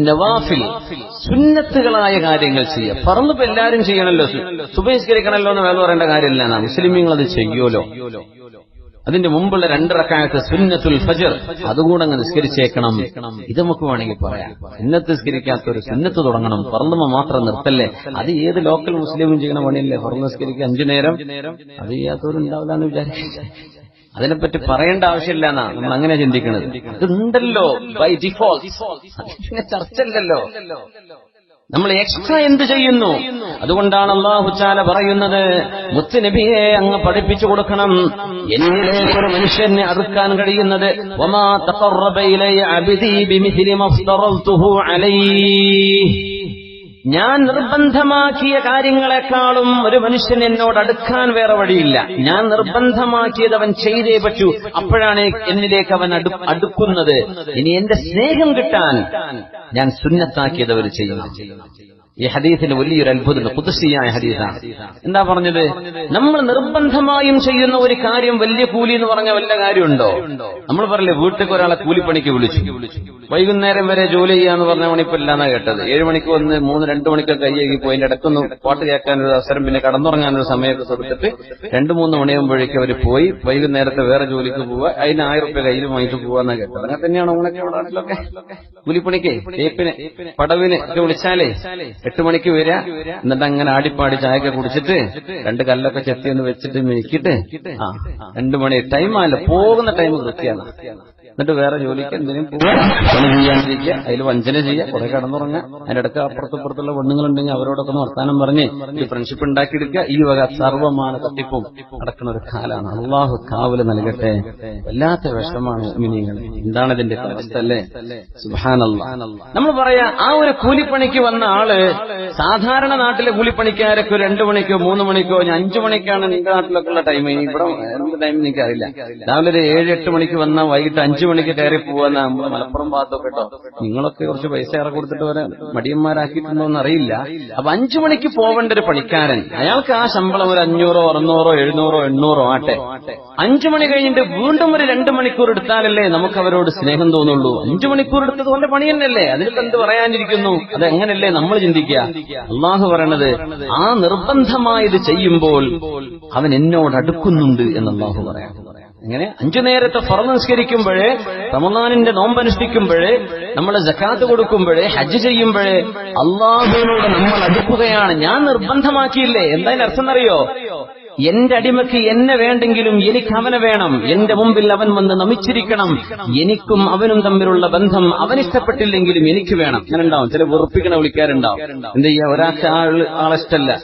നവാഫിൽ സുന്നത്തുകളായ കാര്യങ്ങൾ ചെയ്യുക. ഫർള് ഇപ്പൊ എല്ലാരും ചെയ്യണല്ലോ, സുബഹിസ്കരിക്കണല്ലോ എന്ന് വേറെ പറയേണ്ട കാര്യമില്ല. മുസ്ലിമീങ്ങൾ അത് ചെയ്യുമല്ലോ. അതിന്റെ മുമ്പുള്ള 2 റക്അത്ത് സുന്നത്തുൽ ഫജ്ർ അതുകൂടെ അങ്ങ് നിസ്കരിച്ചേക്കണം. ഇത് നമുക്ക് വേണമെങ്കിൽ പറയാം. സുന്നത്ത് നിസ്കരിക്കാത്തൊരു സുന്നത്ത് തുടങ്ങണം, ഫർള് മാത്രം നിർത്തല്ലേ. അത് ഏത് ലോക്കൽ മുസ്ലിമും ചെയ്യണ പണിയല്ലേ. ഫർള് നിസ്കരിക്കുക 5 നേരം, അത് ചെയ്യാത്തവരുണ്ടാവില്ല എന്ന് വിചാരിക്കും. അതിനെപ്പറ്റി പറയേണ്ട ആവശ്യമില്ല എന്നാ നമ്മൾ അങ്ങനെ ചിന്തിക്കുന്നത്. അതുണ്ടല്ലോ ബൈ ഡിഫോൾട്ട്, പിന്നെ ചർച്ചല്ലല്ലോ. നമ്മൾ എക്സ്ട്രാ എന്ത് ചെയ്യുന്നു? അതുകൊണ്ടാണ് അല്ലാഹു തആല പറയുന്നത്, മുത്ത് നബിയെ അങ്ങ് പഠിപ്പിച്ചു കൊടുക്കണം. എന്നിലേക്ക് ഒരു മനുഷ്യനെ അടുക്കാൻ കഴിയുന്നത് വമാ തഖറബ ഇലയ അബ്ദി ബിമിസ്ലി മഫ്തറൽതുഹു അലൈഹി, ഞാൻ നിർബന്ധമാക്കിയ കാര്യങ്ങളെക്കാളും ഒരു മനുഷ്യൻ എന്നോട് അടുക്കാൻ വേറെ വഴിയില്ല. ഞാൻ നിർബന്ധമാക്കിയത് അവൻ ചെയ്തേ പറ്റൂ. അപ്പോഴാണ് എന്നിലേക്ക് അവൻ അടുക്കുന്നത്. ഇനി എന്റെ സ്നേഹം കിട്ടാൻ ഞാൻ സുന്നത്താക്കിയത് അവർ ചെയ്യുന്നു. ഈ ഹദീസിന് വലിയൊരു അത്ഭുതം, ഖുദ്സിയായ ഹദീസാണ്. എന്താ പറഞ്ഞത്? നമ്മൾ നിർബന്ധമായും ചെയ്യുന്ന ഒരു കാര്യം വലിയ കൂലി എന്ന് പറഞ്ഞാൽ വല്ല കാര്യമുണ്ടോ? നമ്മൾ പറയില്ലേ, വീട്ടിൽ ഒരാളെ കൂലിപ്പണിക്ക് വിളിച്ചു, വൈകുന്നേരം വരെ ജോലി ചെയ്യാന്ന് പറഞ്ഞ മണിപ്പില്ലാന്നാ കേട്ടത്. 7 മണിക്ക് വന്ന് 3-2 മണിക്കൊക്കെ കയ്യേക്ക് പോയി. അതിന്റെ ഇടക്കൊന്ന് പാട്ട് കേൾക്കാനൊരു അവസരം, പിന്നെ കടന്നുറങ്ങാനൊരു സമയമൊക്കെ കൊടുത്തിട്ട് 2-3 മണിയാകുമ്പോഴേക്കും അവർ പോയി. വൈകുന്നേരത്തെ വേറെ ജോലിക്ക് പോവുക, അതിന് 1000 രൂപ കയ്യിൽ വാങ്ങിട്ട് പോവാന്നാ കേട്ടത്. അങ്ങനെ തന്നെയാണ് ഓണൊക്കെ നാട്ടിലൊക്കെ കൂലിപ്പണിക്ക്, തേപ്പിന്, പടവിന് ഒക്കെ വിളിച്ചാലേ 8 മണിക്ക് വരിക. എന്നിട്ട് അങ്ങനെ ആടിപ്പാടി ചായയൊക്കെ കുടിച്ചിട്ട് 2 കല്ലൊക്കെ ചെത്തി ഒന്ന് വെച്ചിട്ട് മെക്കിട്ട് 2 മണി ടൈമല്ല, പോകുന്ന ടൈം കൃത്യമാണ്. എന്നിട്ട് വേറെ ജോലിക്ക് എന്തിനും പോവുക, പണി ചെയ്യാണ്ടിരിക്കുക, അതിൽ വഞ്ചന ചെയ്യുക, കുറെ കടന്നുറങ്ങുക. അതിന്റെ ഇടയ്ക്ക് അപ്പുറത്തുള്ള പെണ്ണുങ്ങളുണ്ടെങ്കിൽ അവരോടൊക്കെ ഒന്ന് വർത്താനം പറഞ്ഞ് ഈ ഫ്രണ്ട്ഷിപ്പ് ഉണ്ടാക്കിയെടുക്കുക. ഈ വക സർവ്വമാന തട്ടിപ്പും നടക്കുന്ന ഒരു കാലാണ്. അള്ളാഹു കാവല് നൽകട്ടെ. വല്ലാത്ത വിഷമാണ് മുഅ്മിനീങ്ങൾ. എന്താണ് ഇതിന്റെ അവസ്ഥ അല്ലേ? സുബ്ഹാനല്ലാഹ്. നമ്മൾ പറയാ, ആ ഒരു കൂലിപ്പണിക്ക് വന്ന ആള്, സാധാരണ നാട്ടിലെ കൂലിപ്പണിക്കാരൊക്കെ 2 മണിക്കോ 3 മണിക്കോ 5 മണിക്കാണ് നിന്റെ നാട്ടിലൊക്കെ ഉള്ള ടൈം. ഇവിടെ എന്ത് ടൈം എനിക്കറിയില്ല. രാവിലെ ഒരു 7-8 മണിക്ക് വന്നാൽ വൈകിട്ട് 5 മണിക്ക് കയറി പോവാന്ന് നമ്മള് മലപ്പുറം ഭാഗത്തൊക്കെ കേട്ടോ. നിങ്ങളൊക്കെ കുറച്ച് പൈസ ഏറെ കൊടുത്തിട്ട് വരെ മടിയന്മാരാക്കിയിട്ടുണ്ടോ എന്നറിയില്ല. അപ്പൊ 5 മണിക്ക് പോവേണ്ട ഒരു പണിക്കാരൻ, അയാൾക്ക് ആ ശമ്പളം ഒരു 500, 600, 700, 800 ആട്ടെ. 5 മണി കഴിഞ്ഞിട്ട് വീണ്ടും ഒരു 2 മണിക്കൂർ എടുത്താലല്ലേ നമുക്ക് അവരോട് സ്നേഹം തോന്നുള്ളൂ. 5 മണിക്കൂർ എടുത്തത് കൊണ്ട് പണി തന്നെയല്ലേ, അതിനിപ്പോ എന്ത് പറയാനിരിക്കുന്നു? അതെങ്ങനല്ലേ നമ്മൾ ചിന്തിക്കുക? അള്ളാഹു പറയണത്, ആ നിർബന്ധമായത് ചെയ്യുമ്പോൾ അവൻ എന്നോട് അടുക്കുന്നുണ്ട് എന്ന് അള്ളാഹു പറയാം. എങ്ങനെ? 5 നേരത്തെ ഫർള് നിസ്കരിക്കുമ്പോഴേ, റമളാനിന്റെ നോമ്പനുഷ്ഠിക്കുമ്പോഴേ, നമ്മൾ സകാത്ത് കൊടുക്കുമ്പോഴേ, ഹജ്ജ് ചെയ്യുമ്പോഴേ അള്ളാഹുവിനോട് നമ്മൾ അടുക്കുകയാണ്. ഞാൻ നിർബന്ധമാക്കിയില്ലേ. എന്തായാലും അർത്ഥം അറിയോ? എന്റെ അടിമയ്ക്ക് എന്നെ വേണ്ടെങ്കിലും എനിക്ക് അവനെ വേണം. എന്റെ മുമ്പിൽ അവൻ വന്ന് നമിച്ചിരിക്കണം. എനിക്കും അവനും തമ്മിലുള്ള ബന്ധം അവനിഷ്ടപ്പെട്ടില്ലെങ്കിലും എനിക്ക് വേണം. അങ്ങനെ ഉണ്ടാവും. ചില വെറുപ്പിക്കണ വിളിക്കാറുണ്ടാവും. എന്താ ചെയ്യാ? ഒരാൾക്ക് ആളിഷ്ടല്ല,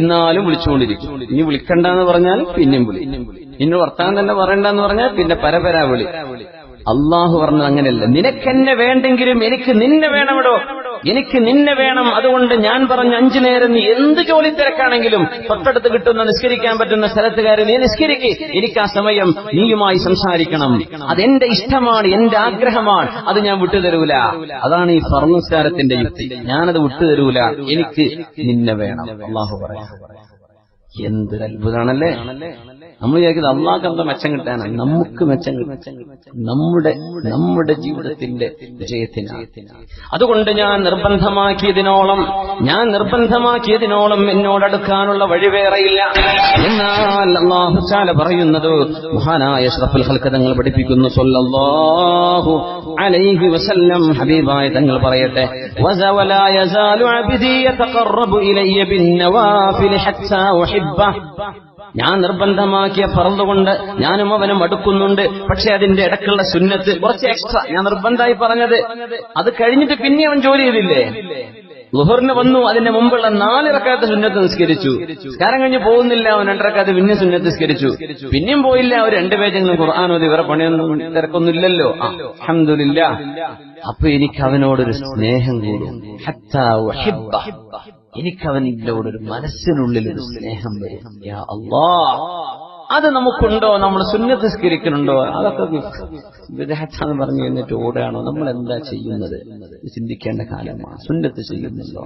എന്നാലും വിളിച്ചുകൊണ്ടിരിക്കും. ഇനി വിളിക്കണ്ടെന്ന് പറഞ്ഞാൽ പിന്നെയും വിളി, ഇനി വർത്താനം തന്നെ പറയണ്ടെന്ന് പറഞ്ഞാൽ പിന്നെ പരപരാ വിളി. അള്ളാഹു പറഞ്ഞത് അങ്ങനെയല്ല. നിനക്കെന്നെ വേണ്ടെങ്കിലും എനിക്ക് നിന്നെ വേണമെടോ, എനിക്ക് നിന്നെ വേണം. അതുകൊണ്ട് ഞാൻ പറഞ്ഞ 5 നേരം നീ എന്ത് ജോലി തിരക്കാണെങ്കിലും തൊട്ടടുത്ത് കിട്ടുന്ന നിസ്കരിക്കാൻ പറ്റുന്ന സ്ഥലത്തുകാരെ നീ നിസ്കരിക്ക്. എനിക്ക് ആ സമയം നീയുമായി സംസാരിക്കണം. അതെന്റെ ഇഷ്ടമാണ്, എന്റെ ആഗ്രഹമാണ്. അത് ഞാൻ വിട്ടുതരൂല. അതാണ് ഈ ഫർള് നിസ്കാരത്തിന്റെ യുക്തി. ഞാനത് വിട്ടുതരൂല. എനിക്ക് നിന്നെ വേണം. അള്ളാഹു പറയാം. എന്തൊരു അത്ഭുതമാണല്ലേ. നമ്മൾ വിചാരിക്കുന്നത് അള്ളാഹ്ക്ക് എന്താ മെച്ചം കിട്ടാനാണ്. നമുക്ക് മെച്ചം കിട്ടാൻ, നമ്മുടെ ജീവിതത്തിന്റെ വിജയത്തിനാണ്. അതുകൊണ്ട് ഞാൻ നിർബന്ധമാക്കിയതിനോളം എന്നോടടുക്കാനുള്ള വഴി വേറെയില്ല. എന്നാൽ അല്ലാഹു തആല പറയുന്നത്, മഹാനായ അഷ്റഫുൽ ഖൽഖ് തങ്ങൾ പഠിപ്പിക്കുന്നു, സ്വല്ലല്ലാഹു അലൈഹി വസല്ലം, ഹബീബായ തങ്ങൾ പറയട്ടെ, വലാ യസാലു അബ്ദി യതഖറബു ഇലയ്യ ബിന്നവാഫിൽ ഹത്താ ഉഹിബ്ബ. ഞാൻ നിർബന്ധമാക്കിയ ഫർള് കൊണ്ട് ഞാനും അവനും അടുക്കുന്നുണ്ട്. പക്ഷെ അതിന്റെ ഇടക്കുള്ള സുന്നത്ത് കുറച്ച് എക്സ്ട്രാ ഞാൻ നിർബന്ധമായി പറഞ്ഞത്, അത് കഴിഞ്ഞിട്ട് പിന്നെ അവൻ ജോലി ചെയ്തില്ലേ? ളുഹറിന് വന്നു, അതിന്റെ മുമ്പുള്ള 4 റക്അത്ത് സുന്നത്ത് നിസ്കരിച്ചു. നിസ്കാരം കഴിഞ്ഞ് പോകുന്നില്ല, അവൻ 2 റക്അത്ത് പിന്നെ സുന്നത്ത് നിസ്കരിച്ചു. പിന്നെയും പോയില്ല, അവർ 2 പേജെങ്കിലും ഖുർആൻ ഓതി. ഇവരെ പണിയൊന്നും തിരക്കൊന്നുമില്ലല്ലോ. അൽഹംദുലില്ലാ. അപ്പൊ എനിക്ക് അവനോടൊരു സ്നേഹം കൂടും. ഹത്താ ഉഹിബ്ബ. എനിക്കവനോടൊരു മനസ്സിനുള്ളിലൊരു സ്നേഹം വരും. യാ അല്ലാഹ്, അത് നമുക്കുണ്ടോ? നമ്മൾ സുന്നത്ത് നിസ്കരിക്കുന്നുണ്ടോ? അതൊക്കെ വിദഅത്താന്ന് പറഞ്ഞു എന്നിട്ട് ഓടുകയാണോ? നമ്മൾ എന്താ ചെയ്യുന്നത്? ചിന്തിക്കേണ്ട കാലമാണ്. സുന്നത്ത് ചെയ്യുന്നുണ്ടോ?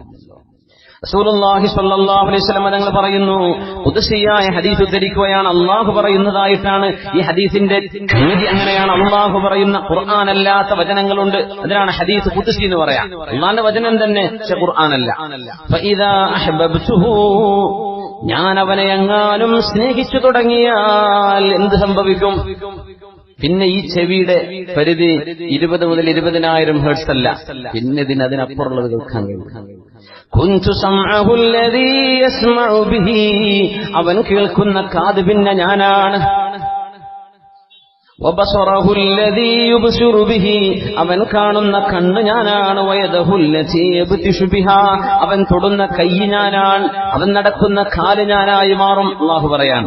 റസൂലുള്ളാഹി സ്വല്ലല്ലാഹു അലൈഹി വസല്ലം തങ്ങൾ പറയുന്നു, ഖുദ്സിയായ ഹദീസ് ഉദ്ധരിക്കുകയാണ്. അല്ലാഹു പറയുന്നതായിട്ടാണ് ഈ ഹദീസിന്റെ രീതി. അങ്ങനെയാണ് അല്ലാഹു പറയുന്ന ഖുർആനല്ലാത്ത വചനങ്ങളുണ്ട്. അതിനാണ് ഹദീസ് ഖുദ്സി എന്ന് പറയാം. അല്ലാഹുവിന്റെ വചനം തന്നെ, പക്ഷെ ഖുർആനല്ല. ഫഇദാ അഹ്ബബ്തുഹു, ഞാൻ അവനെ എങ്ങാനും സ്നേഹിച്ചു തുടങ്ങിയാൽ എന്ത് സംഭവിക്കും? പിന്നെ ഈ ചെവിയുടെ പരിധി 20 മുതൽ 20,000 ഹെർട്സ് അല്ല, പിന്നെ അതിനപ്പുറമുള്ളത് കേൾക്കാൻ കഴിയും. കുന്തു സമഅഹു അല്ലദീ യസ്മഉ ബിഹി, അവൻ കേൾക്കുന്ന കാത് പിന്നെ ഞാനാണ്. വബസറഹു അല്ലദീ യുബ്സിറു ബിഹി, അവൻ കാണുന്ന കണ്ണ് ഞാനാണ്. വയദഹു അല്ലതീ യബ്തിഷു ബിഹാ, അവൻ തൊടുന്ന കൈ ഞാനാണ്. അവൻ നടക്കുന്ന കാല് ഞാനായി മാറും. അല്ലാഹു പറയാൻ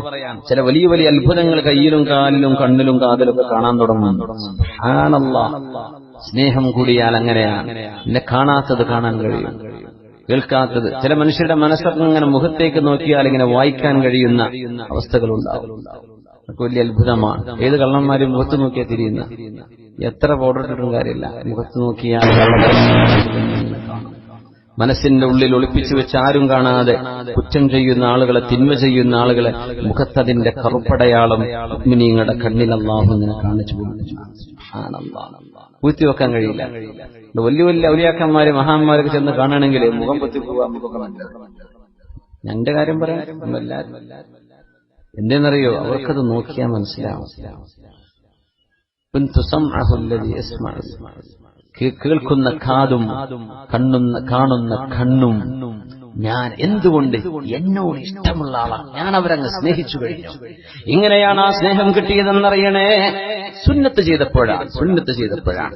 ചില വലിയ വലിയ അത്ഭുതങ്ങൾ കയ്യിലും കാലിലും കണ്ണിലും കാതിലൊക്കെ കാണാൻ തുടങ്ങും. സുബ്ഹാനല്ലാഹ്. സ്നേഹം കൂടിയാൽ അങ്ങനെയാണ്. എന്നെ കാണാത്തത് കാണാൻ കഴിയും, കേൾക്കാത്തത്. ചില മനുഷ്യരുടെ മനസ്സൊക്കെ ഇങ്ങനെ മുഖത്തേക്ക് നോക്കിയാൽ ഇങ്ങനെ വായിക്കാൻ കഴിയുന്ന അവസ്ഥകളുണ്ടാവും. അതൊക്കെ വലിയ അത്ഭുതമാണ്. ഏത് കള്ളന്മാരും മുഖത്ത് നോക്കിയാൽ തിരിയുന്ന, എത്ര പൗഡർ ഇട്ടിട്ടും കാര്യമില്ല, മുഖത്ത് നോക്കിയാൽ മനസ്സിന്റെ ഉള്ളിൽ ഒളിപ്പിച്ചു വെച്ച് ആരും കാണാതെ കുറ്റം ചെയ്യുന്ന ആളുകളെ, തിന്മ ചെയ്യുന്ന ആളുകളെ മുഖത്തതിന്റെ കറുപ്പടയാളം മുഅ്മിനീങ്ങളുടെ കണ്ണിൽ അല്ലാഹു ഇങ്ങനെ കാണിച്ചു കൊടുക്കും. പൂഴ്ത്തിവെക്കാൻ കഴിയില്ല. വലിയ വലിയ ഔലിയാക്കന്മാര് മഹാന്മാരൊക്കെ ചെന്ന് കാണണമെങ്കിൽ മുഖം പൊത്തി പോവാൻ മുഖമൊക്കെ നല്ലത്. എന്റെ കാര്യം പറയാൻ എന്തെന്നറിയോ, അവർക്കത് നോക്കിയാൽ മനസ്സിലാവും. കേൾക്കുന്ന കാതും കാണുന്ന കണ്ണും ഞാൻ. എന്തുകൊണ്ട്? എന്നോട് ഇഷ്ടമുള്ള ആളാണ്, ഞാൻ അവരങ്ങ് സ്നേഹിച്ചു കഴിഞ്ഞു. ഇങ്ങനെയാണ് ആ സ്നേഹം കിട്ടിയതെന്നറിയണേ. സുന്നത്ത് ചെയ്തപ്പോഴാണ്.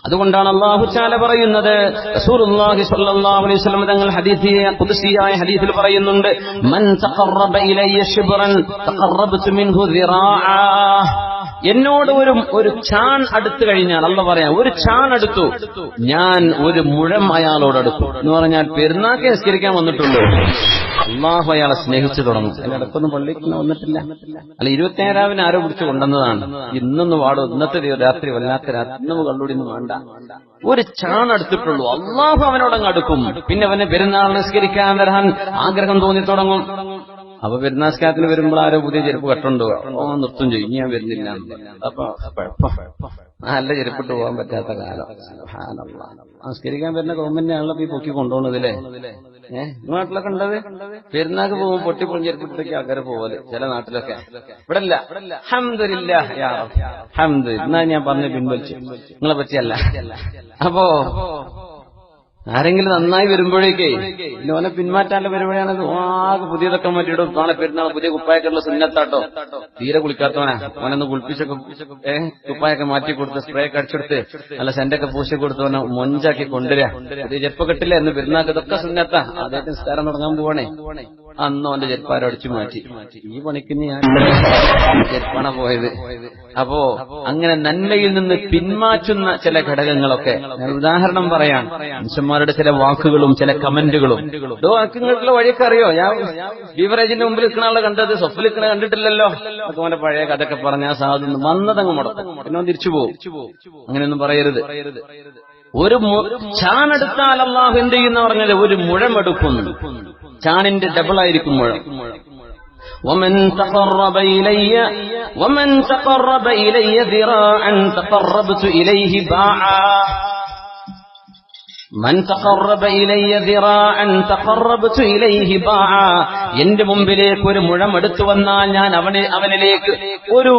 അതുകൊണ്ടാണ് അല്ലാഹു തആല പറയുന്നത്, റസൂലുള്ളാഹി സ്വല്ലല്ലാഹു അലൈഹി വസല്ലം തങ്ങൾ ഖുദ്സിയായ ഹദീസിൽ പറയുന്നുണ്ട്, മൻ തഖറബ ഇലയ്യ ശിബ്റൻ തഖറബ്തു മിൻഹു ദിറാഅ. എന്നോട് ഒരു ചാൺ അടുത്തു കഴിഞ്ഞാൽ, അല്ലാഹു പറയാം, ഒരു ചാൺ അടുത്തു, ഞാൻ ഒരു മുഴം അയാളോട് അടുത്തു എന്ന് പറഞ്ഞാൽ പെരുന്നാൾക്ക് നിസ്കരിക്കാൻ വന്നിട്ടുള്ളൂ, അല്ലാഹു അയാളെ സ്നേഹിച്ചു തുടങ്ങും. അതിനിടക്കൊന്നും പള്ളിക്ക് വന്നിട്ടില്ല, അല്ല 27-ന് ആരോ പിടിച്ചു കൊണ്ടുവന്നതാണ്. ഇന്നൊന്ന് വാടോ, ഇന്നത്തെ രാത്രി വല്ലാത്ത രാത്രി, ഇന്ന് കള്ളുടിയൊന്നും വേണ്ട. ഒരു ചാൺ അടുത്തിട്ടുള്ളൂ, അല്ലാഹു അവനോടങ്ങ് അടുക്കും. പിന്നെ അവന് പെരുന്നാൾ നിസ്കരിക്കാൻ വരാൻ ആഗ്രഹം തോന്നി തുടങ്ങും. അപ്പൊ പെരുന്നാസ്കാരത്തിന് വരുമ്പോൾ ആരോ പുതിയ ചെരുപ്പ് കെട്ടുണ്ടോ, നൃത്തം ചെയ്യും, ഞാൻ വരുന്നില്ല. അപ്പൊ നല്ല ചെരുപ്പിട്ട് പോകാൻ പറ്റാത്ത കാലം. നമസ്കരിക്കാൻ വരുന്ന ഗവൺമെന്റിനാണല്ലോ ഈ പൊക്കി കൊണ്ടുപോകുന്നതില്ലേ. നാട്ടിലൊക്കെ ഉണ്ടത്, പെരുന്നാൾക്ക് പോകുമ്പോൾ പൊട്ടിപ്പൊളി ചെരുപ്പിട്ടൊക്കെ ആൾക്കാരെ പോവല് ചില നാട്ടിലൊക്കെ. ഇവിടെ ഇല്ല. അൽഹംദുലില്ലാഹ് യാ റബ്ബ്, അൽഹംദുലില്ലാഹ്. എന്നാ ഞാൻ പറഞ്ഞു പിൻവലിച്ചു, നിങ്ങളെ പറ്റിയല്ല. അപ്പോ ആരെങ്കിലും നന്നായി വരുമ്പോഴേക്കേ ഓനെ പിന്മാറ്റാനുള്ള പരിപാടിയാണ്. ആകെ പുതിയതൊക്കെ മാറ്റിയിടും. നാളെ പെരുന്നാൾ പുതിയ കുപ്പായൊക്കെയുള്ള സുന്നത്താട്ടോ. തീരെ കുളിക്കാത്തവനാ, ഓനൊന്ന് കുളിപ്പിച്ചൊക്കെ കുപ്പായൊക്കെ മാറ്റി കൊടുത്ത്, സ്പ്രേ ഒക്കെ അടിച്ചെടുത്ത് നല്ല സെന്റൊക്കെ പൂശി കൊടുത്തവനെ മൊഞ്ചാക്കി കൊണ്ടുവരാ. പുതിയ ചെരുപ്പ് കെട്ടില്ല എന്ന് പെരുന്നാൾക്ക് ഇതൊക്കെ സുന്നത്താ. അദ്ദേഹത്തിന് നിസ്കാരം തുടങ്ങാൻ പോവാണേ. അന്ന് അവന്റെ ചെരുപ്പാരോ അടിച്ചു മാറ്റി. ഈ പണിക്ക് ഞാൻ ചെരുപ്പാണ് പോയത്. അപ്പോ അങ്ങനെ നന്മയിൽ നിന്ന് പിന്മാറ്റുന്ന ചില ഘടകങ്ങളൊക്കെ ഞാൻ ഉദാഹരണം പറയാം. മനുഷ്യന്മാരുടെ ചില വാക്കുകളും ചില കമന്റുകളും. വാക്കുകളുടെ വഴിയൊക്കെ അറിയോ? ഞാൻ ബീവറേജിന്റെ മുമ്പിൽ നിൽക്കുന്ന ആളെ കണ്ടത് സ്വപ്നം നിൽക്കണ കണ്ടിട്ടില്ലല്ലോ. അതുപോലെ പഴയ കഥയൊക്കെ പറഞ്ഞ ആ സാധനം വന്നതങ്ങ് മുടക്കും, പിന്നെ തിരിച്ചു പോകും. അങ്ങനെയൊന്നും പറയരുത്. ഒരു ചാണെടുത്താൽ അല്ലാഹു എന്ത് ചെയ്യുന്ന പറഞ്ഞത്, ഒരു മുഴമെടുക്കുന്നു. ചാണിന്റെ ഡബിളായിരിക്കും മുഴം. ومن تقرب إلي ذراعا تقربت إليه باعا. من تقرب إلي ذراعا تقربت إليه باعا. എന്റെ മുമ്പിലേക്ക് ഒരു മുഴം എടുത്തു വന്നാൽ ഞാൻ അവനിലേക്ക് ഒരു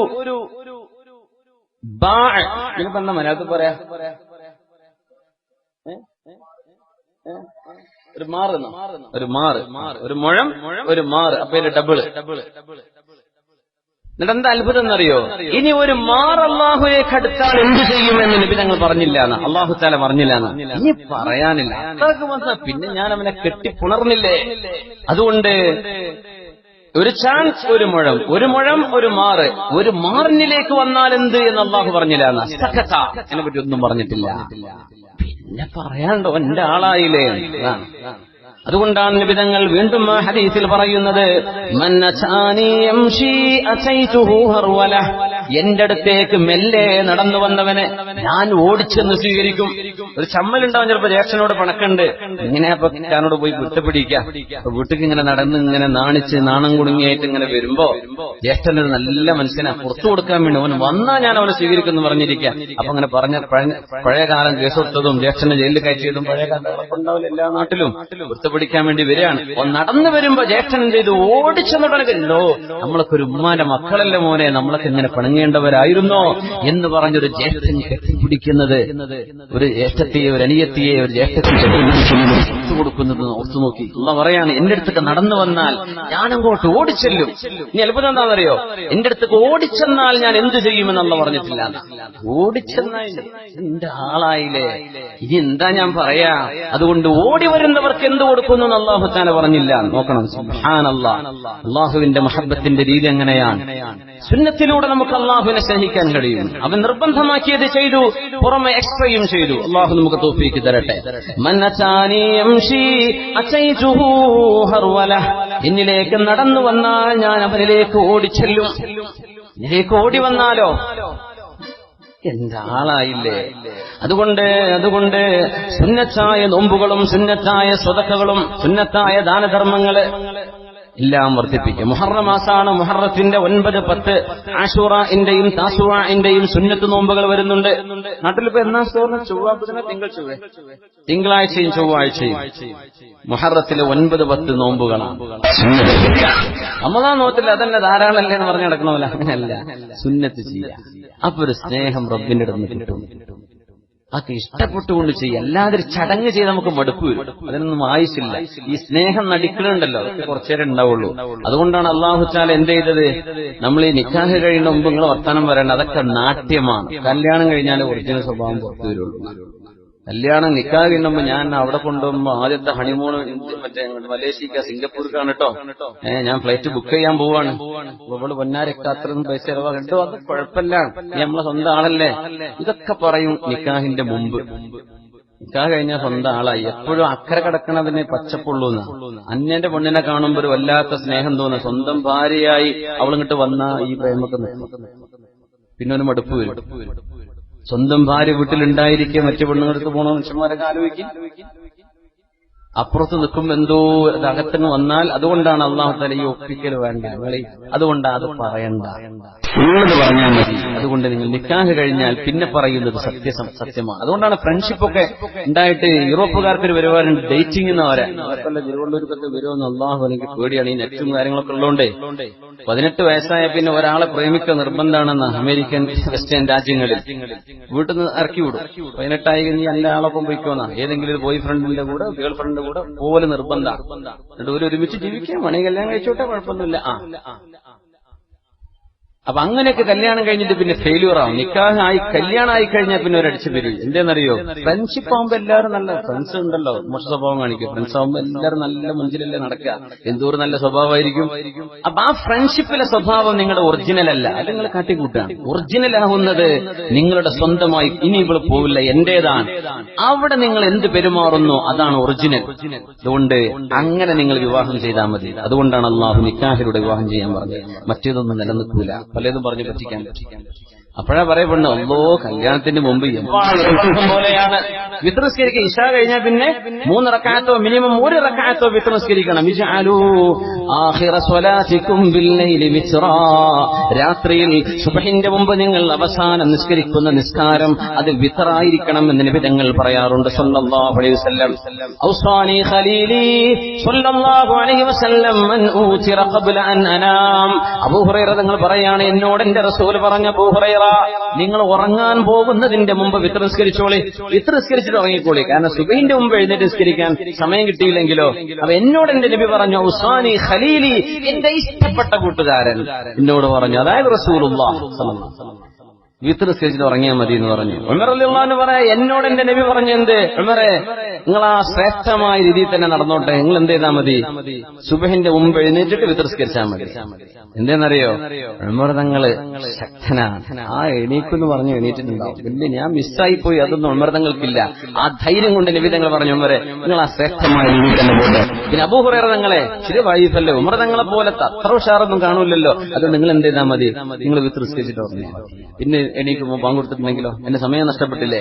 ബാഅ്, ഇതിപ്പോ എന്താ മലയാളത്തിൽ പറയാ, ഒരു മുഴം, ഒരു മാറ്, അപ്പൊ ഡബിള്. എന്നിട്ട് എന്താ അത്ഭുതം എന്നറിയോ? ഇനി ഒരു മാർ അല്ലാഹുവിലേക്ക് അടുത്താൽ എന്ത് ചെയ്യുമെന്ന് നബി തങ്ങൾ പറഞ്ഞില്ല, അല്ലാഹു തആല പറഞ്ഞില്ല. ഇനി പറയാനില്ല. പിന്നെ ഞാൻ അവനെ കെട്ടിപ്പുണർന്നില്ലേ. അതുകൊണ്ട് ഒരു ചാൻസ്, ഒരു മുഴം, ഒരു മാറ്. ഒരു മാറിനിലേക്ക് വന്നാൽ എന്ത് എന്ന് അല്ലാഹു പറഞ്ഞില്ല. അതിനെ പറ്റി ഒന്നും പറഞ്ഞിട്ടില്ല. പിന്നെ പറയാണ്ടോ, എന്റെ ആളായില്ലേ. അതുകൊണ്ടാണ് നിബിധങ്ങൾ വീണ്ടും ആ ഹദീസിൽ പറയുന്നത്, മൻ അതാനി യംശി അതൈതുഹു ഹർവല. എന്റെ അടുത്തേക്ക് മെല്ലെ നടന്നു വന്നവനെ ഞാൻ ഓടിച്ചെന്ന് സ്വീകരിക്കും. ഒരു ചമ്മലുണ്ടാവും ചിലപ്പോ ജ്യേഷ്ഠനോട് പണക്കുണ്ട്, ഇങ്ങനെ അപ്പൊ ഞാനോട് പോയി വിട്ടുപിടിക്കാം. അപ്പൊ വീട്ടിൽ ഇങ്ങനെ നടന്ന് ഇങ്ങനെ നാണിച്ച് നാണം കുടുങ്ങിയായിട്ട് ഇങ്ങനെ വരുമ്പോ ജ്യേഷ്ഠനൊരു നല്ല മനുഷ്യനെ പുറത്തു കൊടുക്കാൻ വേണ്ടി അവൻ വന്നാ ഞാൻ അവനെ സ്വീകരിക്കുന്നു പറഞ്ഞിരിക്കാം. അപ്പൊ അങ്ങനെ പറഞ്ഞ പഴയകാലം കേസ് കൊടുത്തതും ജ്യേഷ്ഠനെ ജയിലിൽ കയറ്റിയതും പഴയ കാലങ്ങളൊക്കെ ഉണ്ടാവില്ല എല്ലാ നാട്ടിലും. ഒത്തുപിടിക്കാൻ വേണ്ടി വരികയാണ്. നടന്നു വരുമ്പോ ജ്യേഷ്ഠൻ എന്ത് ചെയ്തു? ഓടിച്ചെന്നിട്ടോ, നമ്മളൊക്കെ ഒരു ഉമ്മാന്റെ മക്കളല്ലേ മോനെ, നമ്മളൊക്കെ ഇങ്ങനെ പിണങ്ങേണ്ടവരായിരുന്നോ എന്ന് പറഞ്ഞൊരു ജ്യേഷ്ഠൻ കെട്ടിപ്പിടിക്കുന്നത്, ഒരു ജ്യേഷ്ഠത്തെയോ ഒരു അനിയത്തിയെ ഒരു ജ്യേഷ്ഠത്തെ കൊടുക്കുന്നത് ഓർത്തു നോക്കി. അള്ളാഹ് പറയാണ്, എന്റെ അടുത്തൊക്കെ നടന്നു വന്നാൽ ഞാൻ അങ്ങോട്ട് ഓടിച്ചെല്ലും. ഇനി അത്ഭുതം എന്താണെന്നറിയോ? എന്റെ അടുത്തൊക്കെ ഓടിച്ചെന്നാൽ ഞാൻ എന്ത് ചെയ്യുമെന്ന് അള്ളാഹ് പറഞ്ഞിട്ടില്ല. ഓടിച്ചെന്നാൽ എന്റെ ആളായില്ലേ, ഇനി എന്താ ഞാൻ പറയാ? അതുകൊണ്ട് ഓടി വരുന്നവർക്ക് എന്ത് കൊടുക്കുന്നു എന്ന് അള്ളാഹു തആല പറഞ്ഞില്ല. നോക്കണം, സുബ്ഹാനല്ലാഹ്. അള്ളാഹുവിന്റെ മഹബ്ബത്തിന്റെ രീതി എങ്ങനെയാണ്? സുന്നത്തിലൂടെ നമുക്ക് അള്ളാഹുവിനെ സ്നേഹിക്കാൻ കഴിയും. അവൻ നിർബന്ധമാക്കിയത് ചെയ്തു, പുറമെ എക്സ്ട്രയും ചെയ്തു. അള്ളാഹു നമുക്ക് തൗഫീഖ് തരട്ടെ. മൻ അതാനി യംശി അതൈതുഹു ഹർവലഹ്. എന്നിലേക്ക് നടന്നു വന്നാൽ ഞാൻ അവനിലേക്ക് ഓടിച്ചെല്ലും. എന്നിലേക്ക് ഓടി വന്നാലോ എന്റെ ആളായില്ലേ. അതുകൊണ്ട് സുന്നത്തായ നോമ്പുകളും സുന്നത്തായ സ്വതക്കകളും സുന്നത്തായ ദാനധർമ്മങ്ങള് എല്ലാം വർദ്ധിപ്പിക്കും. മുഹറം മാസാണ്. മുഹറത്തിന്റെ 9, 10 ആശൂറന്റെയും താസുആന്റെയും സുന്നത്ത് നോമ്പുകൾ വരുന്നുണ്ട്. നാട്ടിലിപ്പോ എന്നാ ചൊവ്വാബുധന തിങ്കളാഴ്ചയും ചൊവ്വാഴ്ചയും മുഹറത്തിലെ 9, 10 നോമ്പുകളാണ്. റമദാൻ നോത്തില്ല, അതന്നെ ധാരാളല്ലേ എന്ന് പറഞ്ഞു നടക്കണമല്ല. അങ്ങനെയല്ല, സുന്നത്ത് ചെയ്യാം. അപ്പൊ ഒരു സ്നേഹം റബ്ബിന്റെ അടുത്ത് കിട്ടും. അതൊക്കെ ഇഷ്ടപ്പെട്ടുകൊണ്ട് ചെയ്യുക. അല്ലാതെ ഒരു ചടങ്ങ് ചെയ്ത് നമുക്ക് മടുപ്പ് വരും. അതിനൊന്നും ആവശ്യമില്ല. ഈ സ്നേഹം നടിക്കലുണ്ടല്ലോ, അതൊക്കെ കുറച്ചേരം ഉണ്ടാവുള്ളൂ. അതുകൊണ്ടാണ് അല്ലാഹു തആല എന്ത് ചെയ്തത്? നമ്മൾ ഈ നിക്കാഹ് കഴിയുന്ന മുമ്പ് നിങ്ങൾ വർത്താനം പറയണ്ട, അതൊക്കെ നാട്യമാണ്. കല്യാണം കഴിഞ്ഞാൽ ഒറിജിനൽ സ്വഭാവം പുറത്തു വരുള്ളൂ. കല്യാണം നിക്കാഹ് കഴിയുമ്പോ ഞാൻ അവിടെ കൊണ്ടുപോകുമ്പോ ആദ്യത്തെ ഹണിമൂണ് മറ്റേ മലേഷ്യക്ക സിംഗപ്പൂർക്കാണ് കേട്ടോ, ഞാൻ ഫ്ലൈറ്റ് ബുക്ക് ചെയ്യാൻ പോവാണ്, ഇവള് പൊന്നാരൊക്കെ അത്രയും പൈസ ചെലവാകട്ടോ, അത് കുഴപ്പമില്ല, നീ നമ്മളെ സ്വന്തം ആളല്ലേ, ഇതൊക്കെ പറയും നിക്കാഹിന്റെ മുമ്പ്. നിക്കാഹ് കഴിഞ്ഞാൽ സ്വന്തം ആളായി. എപ്പോഴും അക്കരെ കിടക്കണതിന് പച്ചപ്പുള്ളൂന്ന്. അന്യന്റെ പെണ്ണിനെ കാണുമ്പോ ഒരു വല്ലാത്ത സ്നേഹം തോന്നുന്നു. സ്വന്തം ഭാര്യയായി അവളിങ്ങോട്ട് വന്ന ഈ പ്രേമൊക്കെ പിന്നെ ഒരു മടുപ്പ് വരും. സ്വന്തം ഭാര്യ വീട്ടിലുണ്ടായിരിക്കെ മറ്റു പെണ്ണുങ്ങൾക്ക് പോകണോ മനുഷ്യന്മാരൊക്കെ ആലോചിക്കും. അപ്പുറത്ത് നിൽക്കുമ്പോ എന്തോ അത് അകത്തിന് വന്നാൽ, അതുകൊണ്ടാണ് അള്ളാഹു തആല ഈ ഒപ്പിക്കൽ വേണ്ട, അതുകൊണ്ടാണ് അത് പറയണ്ട, ഉള്ളത് പറഞ്ഞാൽ മതി. അതുകൊണ്ട് നിങ്ങൾ നിക്കാഹ് കഴിഞ്ഞാൽ പിന്നെ പറയുന്നത് സത്യമാണ്. അതുകൊണ്ടാണ് ഫ്രണ്ട്ഷിപ്പൊക്കെ ഉണ്ടായിട്ട് യൂറോപ്പുകാർക്കൊരു വരുവാനുണ്ട്, ഡേറ്റിംഗ് എന്ന് പറയാൻ. അവർക്കല്ല തിരുവള്ളൂർക്കൊക്കെ വരുമെന്ന് അള്ളാഹു അല്ലെങ്കിൽ പേടിയാണ്. ഈ നെറ്റും കാര്യങ്ങളൊക്കെ ഉള്ളതുകൊണ്ടേ 18 വയസ്സായ പിന്നെ ഒരാളെ പ്രേമിക്കുക നിർബന്ധമാണെന്ന് അമേരിക്കൻ വെസ്റ്റേൺ രാജ്യങ്ങളിൽ. വീട്ടിൽ നിന്ന് ഇറക്കി വിടും. 18 ആയി കഴിഞ്ഞ് എല്ലാ ആളൊപ്പം പോയിക്കോന്നാ, ഏതെങ്കിലും ഒരു ബോയ് ഫ്രണ്ടിന്റെ കൂടെ ഗേൾ ഫ്രണ്ടിന്റെ കൂടെ പോലെ നിർബന്ധമാണ്. എന്നിട്ട് ഒരുമിച്ച് ജീവിക്കാൻ മണി കല്യാണം കഴിച്ചോട്ടെ, കുഴപ്പമൊന്നുമില്ല. അപ്പൊ അങ്ങനെയൊക്കെ കല്യാണം കഴിഞ്ഞിട്ട് പിന്നെ ഫെയിലിയർ ആവും. നിക്കാഹ് ആയി കല്യാണം ആയി കഴിഞ്ഞാൽ പിന്നെ ഒരടിച്ചു വരും. എന്തേന്നറിയോ? ഫ്രണ്ട്ഷിപ്പ് ആവുമ്പോ എല്ലാവരും നല്ല ഫ്രണ്ട്സ് ഉണ്ടല്ലോ, മോശ സ്വഭാവം കാണിക്കും. ഫ്രണ്ട്സ് ആവുമ്പോ എല്ലാവരും നല്ല മുഞ്ചിലല്ലേ നടക്കുക, എന്തോരം നല്ല സ്വഭാവമായിരിക്കും. അപ്പൊ ആ ഫ്രണ്ട്ഷിപ്പിലെ സ്വഭാവം നിങ്ങളുടെ ഒറിജിനൽ അല്ല, അത് നിങ്ങൾ കാട്ടിക്കൂട്ടാണ്. ഒറിജിനൽ ആവുന്നത് നിങ്ങളുടെ സ്വന്തമായി. ഇനി ഇവിടെ പോവില്ല, എന്റേതാണ്. അവിടെ നിങ്ങൾ എന്ത് പെരുമാറുന്നു അതാണ് ഒറിജിനൽ. അതുകൊണ്ട് അങ്ങനെ നിങ്ങൾ വിവാഹം ചെയ്താൽ മതി. അതുകൊണ്ടാണ് അള്ളാഹു നിക്കാഹിലൂടെ വിവാഹം ചെയ്യാൻ പറഞ്ഞത്. മറ്റേതൊന്നും നിലനിൽക്കൂല, പലതും പറഞ്ഞു പറ്റിക്കാൻ. അപ്പോഴാ പറയപ്പെടുന്നു, അല്ലോ കല്യാണത്തിന് മുമ്പ് പോലെയാണ് വിത്ർ നിസ്കരിക്കുക. ഇശാ കഴിഞ്ഞാൽ പിന്നെ 3 റക്അത്തോ മിനിമം 1 റക്അത്തോ വിത്ർ നിസ്കരിക്കണം. രാത്രിയിൽ സുബ്ഹിന്റെ മുമ്പ് നിങ്ങൾ അവസാനം നിസ്കരിക്കുന്ന നിസ്കാരം അത് വിത്റായിരിക്കണം എന്ന് നബി തങ്ങൾ പറയാറുണ്ട് സല്ലല്ലാഹു അലൈഹി വസല്ലം. ഔസാനി ഖലീലി സല്ലല്ലാഹു അലൈഹി വസല്ലം മൻ ഊതിറ ഖബ്ല അൻ അനാം. അബൂ ഹുറൈറ തങ്ങൾ പറയാണ്, എന്നോട് എന്റെ റസൂൽ പറഞ്ഞ അബൂ ഹുറൈറ, നിങ്ങൾ ഉറങ്ങാൻ പോകുന്നതിന്റെ മുമ്പ് വിത്ർ നിസ്കരിച്ചോളി, വിത്ർ നിസ്കരിച്ചിട്ട് ഉറങ്ങിക്കോളി. കാരണം സുബഹിന്റെ മുമ്പ് എഴുന്നേറ്റ് നിസ്കരിക്കാൻ സമയം കിട്ടിയില്ലെങ്കിലോ. അപ്പൊ എന്നോട് എന്റെ നബി പറഞ്ഞു, ഔസാനി ഖലീലി, എന്റെ ഇഷ്ടപ്പെട്ട കൂട്ടുകാരൻ എന്നോട് പറഞ്ഞു, അതായത് റസൂലുള്ളാഹ് സ്വല്ലല്ലാഹു അലൈഹി വസല്ലം. വിത്ത് നിസ്കരിച്ചിട്ട് ഉറങ്ങിയാൽ മതി എന്ന് പറഞ്ഞു. ഉമർ റളിയല്ലാഹു അൻഹു പറയാ, എന്നോട് എന്റെ നബി പറഞ്ഞെന്ത്, ഉമറെ നിങ്ങൾ ആ ശ്രേഷ്ഠമായ രീതിയിൽ തന്നെ നടന്നോട്ടെ, നിങ്ങൾ എന്ത് ചെയ്താൽ മതി, സുബഹിന്റെ മുമ്പ് എഴുന്നേറ്റിട്ട് വിത്ത് നിസ്കരിച്ചാൽ മതി. എന്തേന്നറിയോ, ഉമർ തങ്ങള് ശക്തനാണ്, ആ എണീക്കെന്ന് പറഞ്ഞു എണീറ്റിട്ടുണ്ടാവും. പിന്നെ ഞാൻ മിസ്സായി പോയി, അതൊന്നും ഉമർ തങ്ങൾക്കില്ല. ആ ധൈര്യം കൊണ്ട് നബി തങ്ങൾ പറഞ്ഞു, ഉമറെ നിങ്ങൾ ആ ശ്രേഷ്ഠമായ രീതിയിൽ തന്നെ പോട്ടെ. പിന്നെ അബൂ ഹുറൈറ തങ്ങളെ ശരി വൈഫല്ലേ, ഉമർ തങ്ങളെ പോലത്തെ അത്ര ഉഷാറൊന്നും കാണൂലല്ലോ, അതുകൊണ്ട് നിങ്ങൾ എന്ത് ചെയ്താൽ മതി, നിങ്ങൾ വിത്ത് നിസ്കരിച്ചിട്ട് ഉറങ്ങി. പിന്നെ എണീക്കുമ്പോൾ പങ്ക് കൊടുത്തിട്ടുണ്ടെങ്കിലോ എന്റെ സമയം നഷ്ടപ്പെട്ടില്ലേ.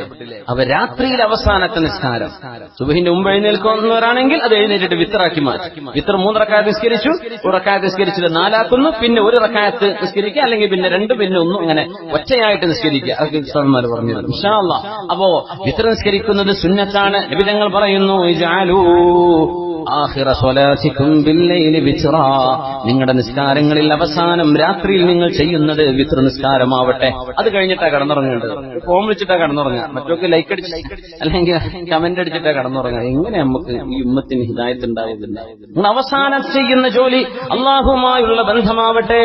അവ രാത്രിയിൽ അവസാനത്തെ നിസ്കാരം, സുബഹിന്റെ മുമ്പ് എഴുന്നേൽക്കുന്നവരാണെങ്കിൽ അത് എഴുന്നേറ്റിട്ട് വിത്തറാക്കി മാറ്റും. വിത്തർ 3 റക്അത്ത് നിസ്കരിച്ചു, 1 റക്അത്ത് നിസ്കരിച്ചിട്ട് 4 ആക്കുന്നു, പിന്നെ 1 റക്അത്ത് നിസ്കരിക്കുക, അല്ലെങ്കിൽ പിന്നെ 2, പിന്നെ 1, അങ്ങനെ ഒറ്റയായിട്ട് നിസ്കരിക്കുക. അതൊക്കെ ഉസ്താദുമാർ പറഞ്ഞു ഇൻഷാ അല്ലാഹ്. അപ്പോ വിത്തർ നിസ്കരിക്കുന്നത് സുന്നത്താണ്. നബി തങ്ങൾ പറയുന്നു, ഇജഅലൂ ആഖിറ സ്വലാത്തികും ബില്ലൈലി വിത്റാ, നിങ്ങളുടെ നിസ്കാരങ്ങളിൽ അവസാനം രാത്രിയിൽ നിങ്ങൾ ചെയ്യുന്നത് വിത്ർ നിസ്കാരമാവട്ടെ. അത് കഴിഞ്ഞിട്ടാ കടന്നുറങ്ങേണ്ടത്. ഫോം വിളിച്ചിട്ടാ കടന്നുറങ്ങുക, മറ്റൊക്കെ ലൈക്ക് അടിച്ച് അല്ലെങ്കിൽ കമന്റ് അടിച്ചിട്ടാ കടന്നുറങ്ങുക. എങ്ങനെ നമുക്ക് ഈ ഉമ്മത്തിന് ഹിദായത്ത് ഉണ്ടാവുന്നില്ല? നിങ്ങൾ അവസാനം ചെയ്യുന്ന ജോലി അള്ളാഹുമായുള്ള ബന്ധമാവട്ടെ.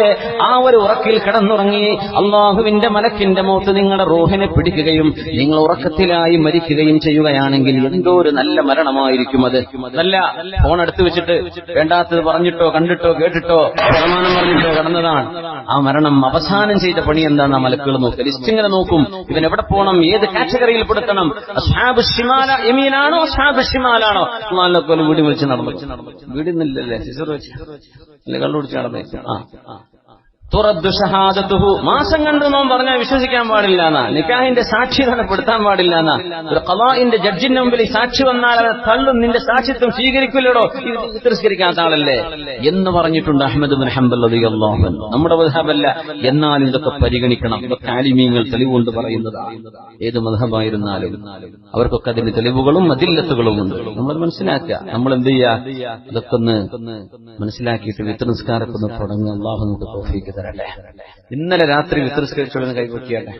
ആ ഒരു ഉറക്കിൽ കിടന്നുറങ്ങി അള്ളാഹുവിന്റെ മലക്കിന്റെ മൗത്ത് നിങ്ങളുടെ റൂഹിനെ പിടിക്കുകയും നിങ്ങൾ ഉറക്കത്തിലായി മരിക്കുകയും ചെയ്യുകയാണെങ്കിൽ എന്തോ ഒരു നല്ല മരണമായിരിക്കും അത്. നല്ല ഫോൺ എടുത്തു വെച്ചിട്ട് വേണ്ടാത്തത് പറഞ്ഞിട്ടോ കണ്ടിട്ടോ കേട്ടിട്ടോ പ്രമാണം പറഞ്ഞിട്ടോ കടന്നതാണ്. ആ മരണം അവസാനം ചെയ്ത പണി എന്താണെന്ന് ആ മലക്കുകൾ നോക്കുക. ലിസ്റ്റ് ഇങ്ങനെ നോക്കും, ഇവൻ എവിടെ പോകണം, ഏത് കാറ്റഗറിയിൽ പെടുത്തണം. അസ്ഹാബ് ഷിമാല യമീനാണോ അസ്ഹാബ് ഷിമാലാണോ? നാലിനൊക്കെ വീടി വിളിച്ച് നടന്നു. വീടിന്നില്ലല്ലേ, സിസർ വെച്ച് അല്ലെ കള്ളുപിടിച്ച് നടന്നേക്കും. തുറദ്ദു ഷഹാദത്തുഹു, മാസം കണ്ടു നോം പറഞ്ഞാൽ വിശ്വസിക്കാൻ പാടില്ല എന്നാ. നിക്കാഹിന്റെ സാക്ഷി പെടുത്താൻ പാടില്ല എന്നാ. ഒരു ഖളാഇന്റെ ജഡ്ജിന്റെ മുമ്പിൽ സാക്ഷി വന്നാൽ അവരെ തള്ളും, നിന്റെ സാക്ഷിത്വം സ്വീകരിക്കില്ലടോ, ഇത് തിരസ്കരിക്കാത്ത ആളല്ലേ എന്ന് പറഞ്ഞിട്ടുണ്ട് അഹ്മദ് ഇബ്നു ഹംബൽ റളിയല്ലാഹു അൻഹു. നമ്മുടെ മദ്ഹബല്ല, എന്നാൽ ഇതൊക്കെ പരിഗണിക്കണം. ഇതൊക്കെ ആലിമീങ്ങൾ തെളിവുകൊണ്ട് പറയുന്നതാണ്. ഏത് മദ്ഹബായിരുന്നാലും അവർക്കൊക്കെ അതിന്റെ തെളിവുകളും അദില്ലത്തുകളും ഉണ്ട്. നമ്മൾ മനസ്സിലാക്കുക. നമ്മൾ എന്ത് ചെയ്യാ, ഇതൊക്കെ ഒന്ന് മനസ്സിലാക്കിയിട്ട് വിത്ർ നിസ്കാരമൊക്കെ ഒന്ന് തുടങ്ങുക. അല്ലാഹു നമുക്ക് തൗഫീഖ്. ഇന്നലെ രാത്രി വിത്ർ നിസ്കരിച്ചോളെന്ന് കൈകൊട്ടിയാട്ടെ.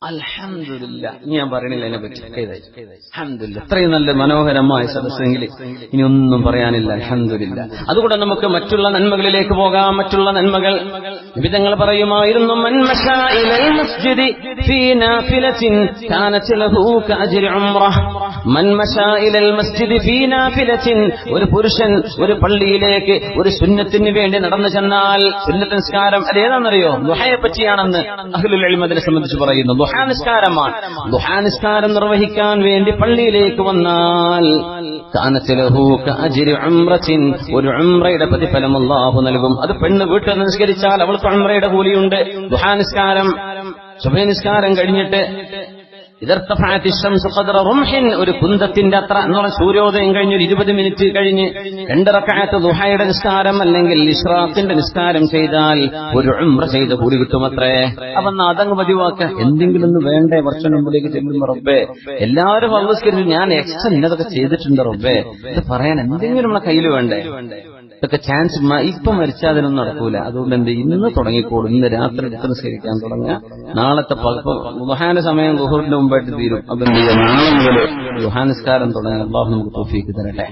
അൽഹംദുലില്ലാ. ഇനി ഞാൻ പറയണില്ല അതിനെ പറ്റി. അൽഹംദുലില്ലാ, ഇത്രയും നല്ല മനോഹരമായ സദസ്സെങ്കിൽ ഇനി ഒന്നും പറയാനില്ല. അൽഹംദുലില്ലാ. അതുകൊണ്ട് നമുക്ക് മറ്റുള്ള നന്മകളിലേക്ക് പോകാം. മറ്റുള്ള നന്മകൾ വിധങ്ങൾ പറയുമായിരുന്നു. മൻ മശാ ഇലൽ മസ്ജിദി ഫീ നാഫിലത്തിൻ കാനത് ലഹു കഅജ്രി ഉംറഹ്. മൻ മശാ ഇലൽ മസ്ജിദി ഫീ നാഫിലത്തിൻ, ഒരു പുരുഷൻ ഒരു പള്ളിയിലേക്ക് ഒരു സുന്നത്തിന് വേണ്ടി നടന്നു ചെന്നാൽ, സുന്നത്ത് നിസ്കാരം അതേതാണെന്നറിയോ? ദുഹയെ പറ്റിയാണെന്ന് അഹ്ലുൽ ഇൽമ് അതിനെ സംബന്ധിച്ച് പറയുന്നു. ദുഹാനിസ്കാരമാണ്. ദുഹാനിസ്കാരം നിർവഹിക്കാൻ വേണ്ടി പള്ളിയിലേക്ക് വന്നാൽ കാനത് ലഹു കഅജ്രി ഉംറത്തിൻ, ഒരു ഉംറയുടെ പ്രതിഫലം അല്ലാഹു നൽകും. അത് പെണ്ണ് വീട്ടിൽ നിസ്കരിച്ചാൽ അവൾക്ക് ഉംറയുടെ കൂലിയുണ്ട്. ദുഹാനിസ്കാരം സുബഹി നിസ്കാരം കഴിഞ്ഞിട്ട് ഒരു കുന്തത്തിന്റെ അത്ര എന്ന് പറഞ്ഞ സൂര്യോദയം കഴിഞ്ഞ് ഒരു 20 മിനിറ്റ് കഴിഞ്ഞ് 2 റക്അത്ത് ദുഹയുടെ നിസ്കാരം അല്ലെങ്കിൽ ഇശ്റാഖിന്റെ നിസ്കാരം ചെയ്താൽ ഒരു ഉംറ ചെയ്ത കൂലി കിട്ടുമത്രേ. അപ്പൊ അതങ്ങ് പതിവാക്ക. എന്തെങ്കിലും ഒന്ന് വേണ്ടേ? വർഷം മുമ്പിലേക്ക് ചെല്ലുമ്പോ റബ്ബേ എല്ലാവരും അള്ളസ്കരിച്ച് ഞാൻ എക്സ്ട്രാ ഇന്നതൊക്കെ ചെയ്തിട്ടുണ്ട് റബ്ബേ, ഇത് പറയാൻ എന്തെങ്കിലും നമ്മളെ കയ്യിൽ വേണ്ടേ? ഇതൊക്കെ ചാൻസ് ഇപ്പം മരിച്ചാൽ അതിനൊന്നും നടക്കൂല. അതുകൊണ്ട് എന്ത്, ഇന്ന് തുടങ്ങിക്കോളൂ. ഇന്ന് രാത്രി നിസ്കരിക്കാൻ തുടങ്ങുക. നാളത്തെ ദുഹാന്റെ സമയം ദുഹൂറിന്റെ മുമ്പായിട്ട് തീരും. അപ്പൊ എന്ത് ചെയ്യുക, നാളെ മുതൽ ദുഹാനിസ്കാരം തുടങ്ങി. അല്ലാഹു നമുക്ക് തൗഫീഖ് തരട്ടെ.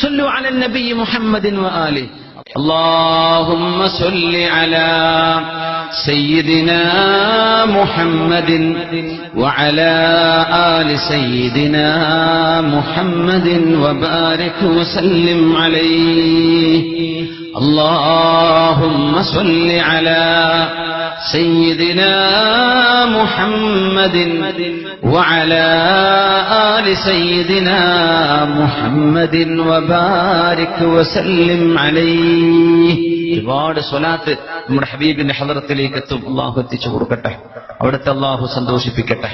സ്വല്ലു അലൻ നബി മുഹമ്മദിൻ വആലിഹി. اللهم صل على سيدنا محمد وعلى آل سيدنا محمد وبارك وسلم عليه. اللهم صل على سيدنا محمد وعلى آل سيدنا محمد وبارك وسلم عليه. ഒരുപാട് സ്വലാത്ത് നമ്മുടെ ഹബീബിന്റെ ഹളറത്തിലേക്ക് എത്തും. അള്ളാഹു എത്തിച്ചു കൊടുക്കട്ടെ. അവിടുത്തെ അള്ളാഹു സന്തോഷിപ്പിക്കട്ടെ.